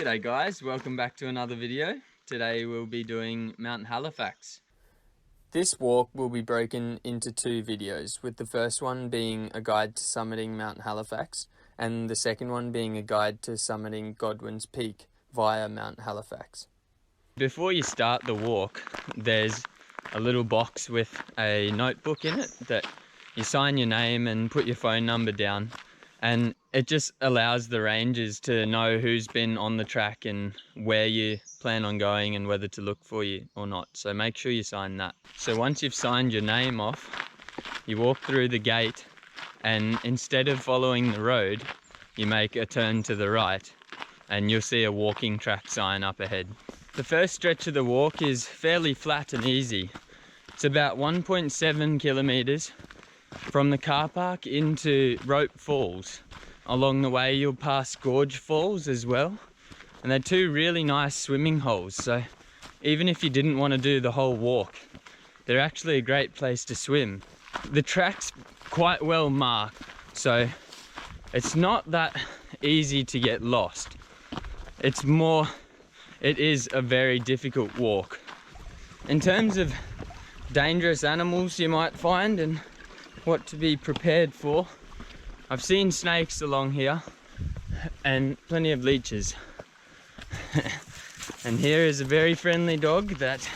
G'day guys, welcome back to another video. Today we'll be doing Mt Halifax. This walk will be broken into two videos, with the first one being a guide to summiting Mt Halifax and the second one being a guide to summiting Godwin's Peak via Mt Halifax. Before you start the walk, there's a little box with a notebook in it that you sign your name and put your phone number down, and it just allows the rangers to know who's been on the track and where you plan on going and whether to look for you or not. So make sure you sign that. So once you've signed your name off, you walk through the gate, and instead of following the road, you make a turn to the right and you'll see a walking track sign up ahead. The first stretch of the walk is fairly flat and easy. It's about 1.7 kilometers from the car park into Rope Falls. Along the way you'll pass Gorge Falls as well, and they're two really nice swimming holes, so even if you didn't want to do the whole walk, they're actually a great place to swim. The track's quite well marked, so it's not that easy to get lost. It is a very difficult walk. In terms of dangerous animals you might find and what to be prepared for, I've seen snakes along here and plenty of leeches. And here is a very friendly dog that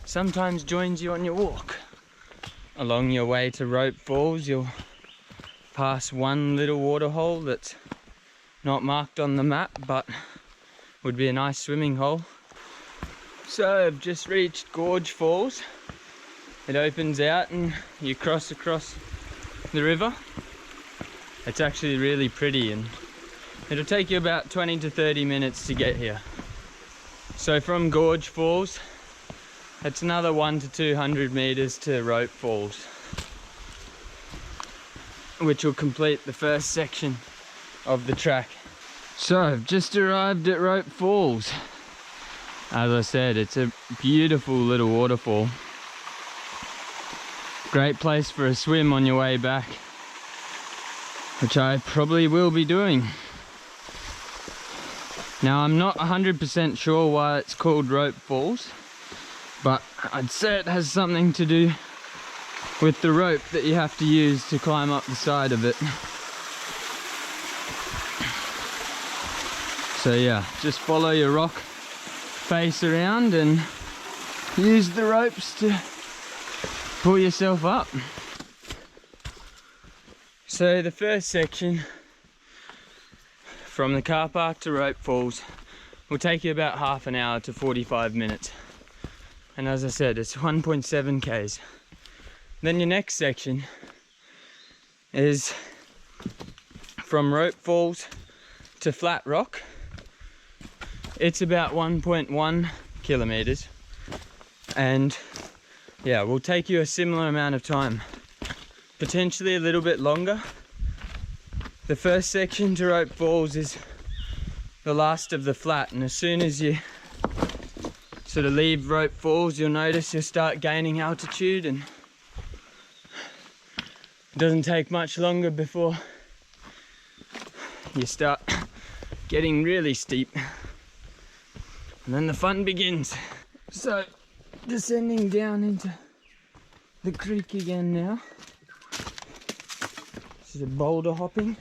sometimes joins you on your walk. Along your way to Rope Falls, you'll pass one little waterhole that's not marked on the map, but would be a nice swimming hole. So I've just reached Gorge Falls. It opens out and you cross across the river. It's actually really pretty, and it'll take you about 20 to 30 minutes to get here. So from Gorge Falls, it's another 100 to 200 meters to Rope Falls, which will complete the first section of the track. So I've just arrived at Rope Falls. As I said, it's a beautiful little waterfall. Great place for a swim on your way back, which I probably will be doing. Now I'm not 100% sure why it's called Rope Falls, but I'd say it has something to do with the rope that you have to use to climb up the side of it. So yeah, just follow your rock face around and use the ropes to pull yourself up. So the first section from the car park to Rope Falls will take you about half an hour to 45 minutes. And as I said, it's 1.7 k's. Then your next section is from Rope Falls to Flat Rock. It's about 1.1 kilometers, and yeah, will take you a similar amount of time, potentially a little bit longer. The first section to Rope Falls is the last of the flat, and as soon as you sort of leave Rope Falls, you'll notice you'll start gaining altitude, and it doesn't take much longer before you start getting really steep, and then the fun begins. So descending down into the creek again now. Sort of boulder hopping.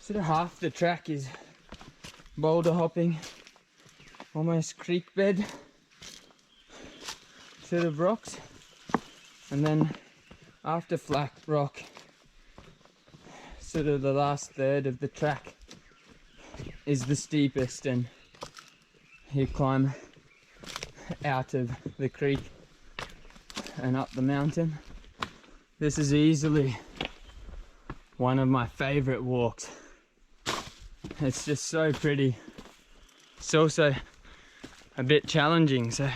Sort of half the track is boulder hopping, almost creek bed sort of rocks, and then after Flat Rock, sort of the last third of the track is the steepest, and you climb out of the creek and up the mountain. This is easily one of my favorite walks. It's just so pretty. It's also a bit challenging, so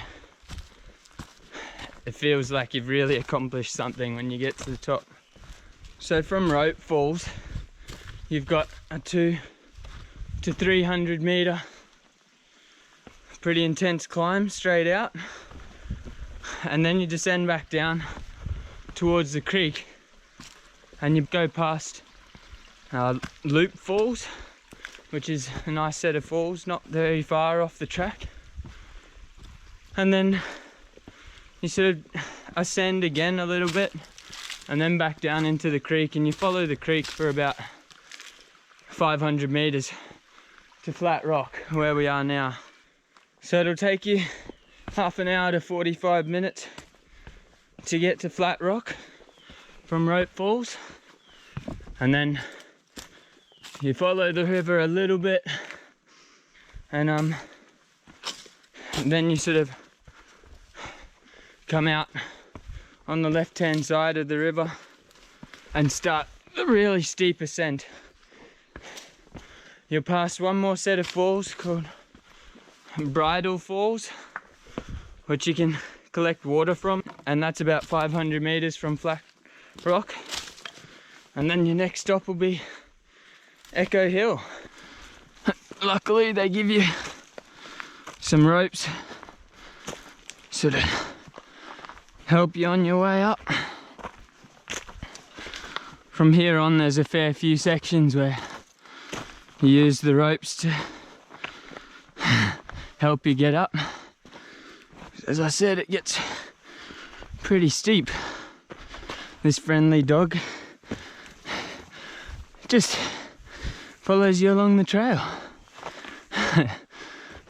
it feels like you've really accomplished something when you get to the top. So from Rope Falls, you've got a 200 to 300 meter pretty intense climb straight out, and then you descend back down towards the creek and you go past Loop Falls, which is a nice set of falls, not very far off the track. And then you sort of ascend again a little bit and then back down into the creek, and you follow the creek for about 500 meters to flat rock where we are now. So it'll take you half an hour to 45 minutes to get to flat rock from Rope Falls, and then you follow the river a little bit, and then you sort of come out on the left hand side of the river and start the really steep ascent. You'll pass one more set of falls called Bridle Falls, which you can collect water from, and that's about 500 meters from flat rock. And then your next stop will be Echo Hill. Luckily they give you some ropes sort of help you on your way up. From here on there's a fair few sections where you use the ropes to help you get up. As I said, it gets pretty steep. This friendly dog just follows you along the trail.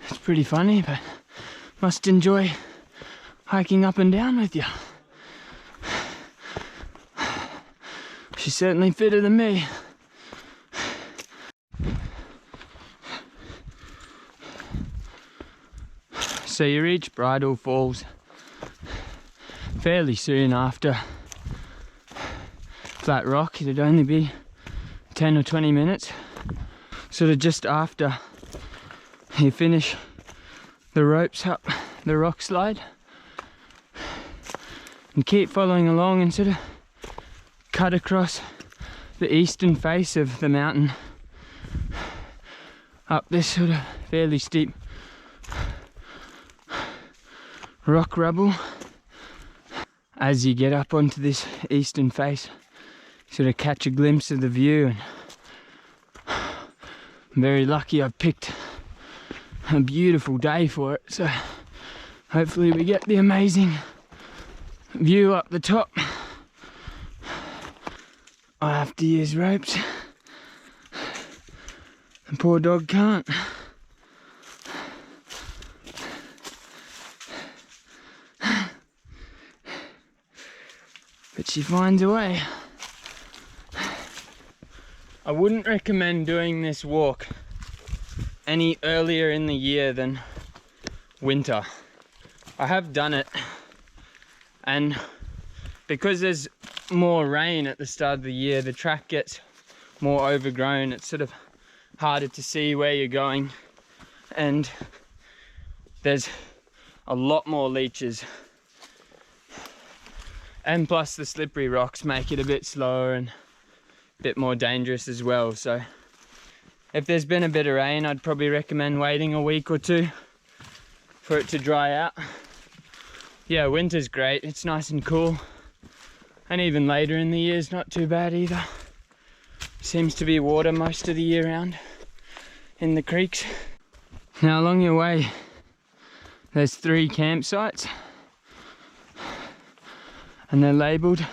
It's pretty funny, but must enjoy hiking up and down with you. She's certainly fitter than me. So you reach Bridle Falls fairly soon after flat rock. It'd only be 10 or 20 minutes, sort of just after you finish the ropes up the rock slide, and keep following along and sort of cut across the eastern face of the mountain up this sort of fairly steep rock rubble. As you get up onto this eastern face, sort of catch a glimpse of the view, and I'm very lucky I've picked a beautiful day for it, so hopefully we get the amazing view up the top. I have to use ropes. The poor dog can't. But she finds a way. I wouldn't recommend doing this walk any earlier in the year than winter. I have done it, and because there's more rain at the start of the year, the track gets more overgrown. It's sort of harder to see where you're going, and there's a lot more leeches, and plus the slippery rocks make it a bit slower and a bit more dangerous as well. So if there's been a bit of rain, I'd probably recommend waiting a week or two for it to dry out. Yeah, winter's great, it's nice and cool, and even later in the year is not too bad either. Seems to be water most of the year round in the creeks. Now along your way there's 3 campsites, and they're labelled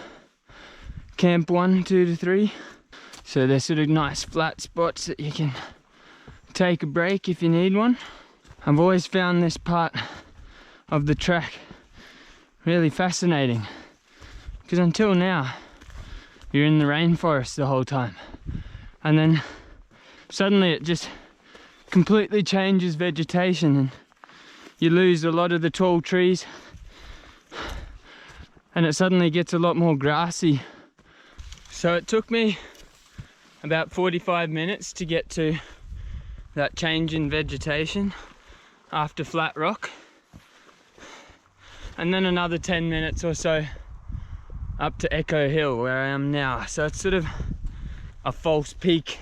Camp 1, 2 to 3. So they're sort of nice flat spots that you can take a break if you need one. I've always found this part of the track really fascinating, because until now you're in the rainforest the whole time, and then suddenly it just completely changes vegetation and you lose a lot of the tall trees, and it suddenly gets a lot more grassy. So it took me about 45 minutes to get to that change in vegetation after flat rock, and then another 10 minutes or so up to Echo Hill where I am now. So it's sort of a false peak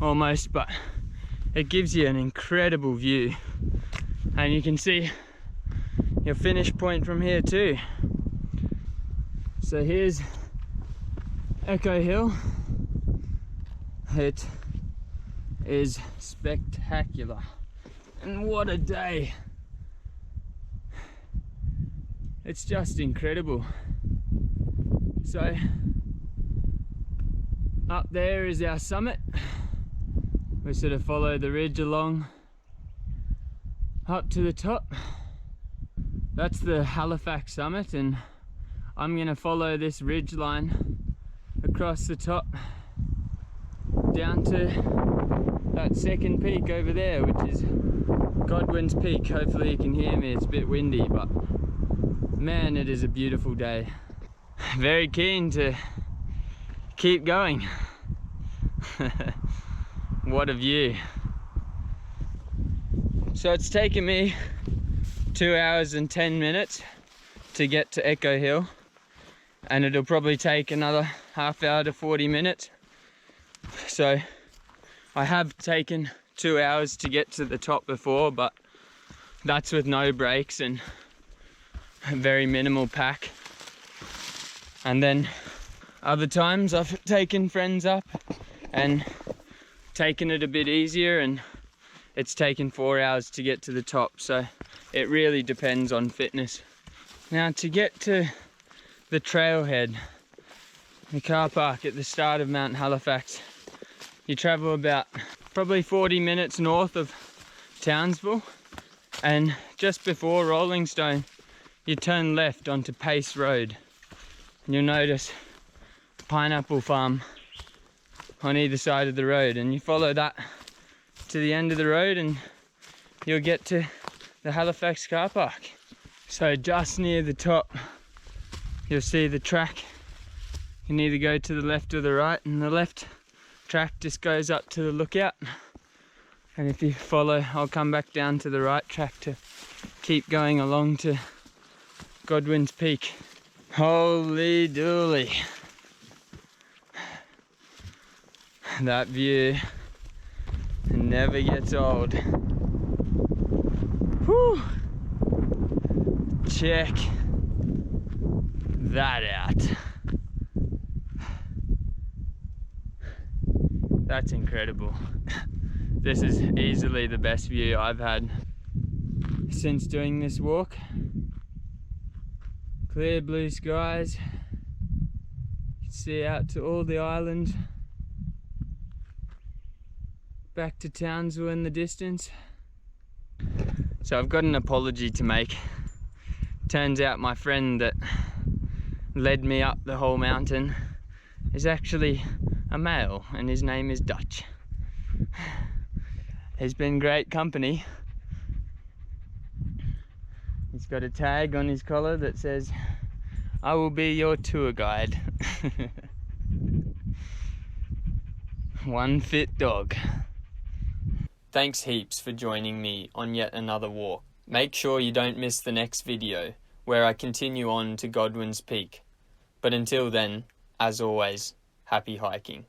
almost, but it gives you an incredible view, and you can see your finish point from here too. So here's Echo Hill. It is spectacular. And what a day. It's just incredible. So up there is our summit. We sort of follow the ridge along up to the top. That's the Halifax summit, and I'm gonna follow this ridge line across the top down to that second peak over there, which is Godwin's Peak. Hopefully you can hear me, it's a bit windy, but man, it is a beautiful day. Very keen to keep going. What a view. So it's taken me 2 hours and 10 minutes to get to Echo Hill, and it'll probably take another half hour to 40 minutes. So I have taken 2 hours to get to the top before, but that's with no breaks and a very minimal pack. And then other times I've taken friends up and taken it a bit easier, and it's taken 4 hours to get to the top. So it really depends on fitness. Now, to get to the trailhead, the car park at the start of Mt Halifax, you travel about probably 40 minutes north of Townsville, and just before Rollingstone you turn left onto Pace Road, and you'll notice a pineapple farm on either side of the road, and you follow that to the end of the road and you'll get to the Halifax car park. So just near the top you'll see the track. You can either go to the left or the right, and the left track just goes up to the lookout, and if you follow, I'll come back down to the right track to keep going along to Godwin's Peak. Holy dooly, that view never gets old. Whew. Check that out. That's incredible. This is easily the best view I've had since doing this walk. Clear blue skies. You can see out to all the islands. Back to Townsville in the distance. So I've got an apology to make. Turns out my friend that led me up the whole mountain is actually a male, and his name is Dutch. He's been great company. He's got a tag on his collar that says, "I will be your tour guide." One fit dog. Thanks heaps for joining me on yet another walk. Make sure you don't miss the next video, where I continue on to Godwin's Peak. But until then, as always, happy hiking.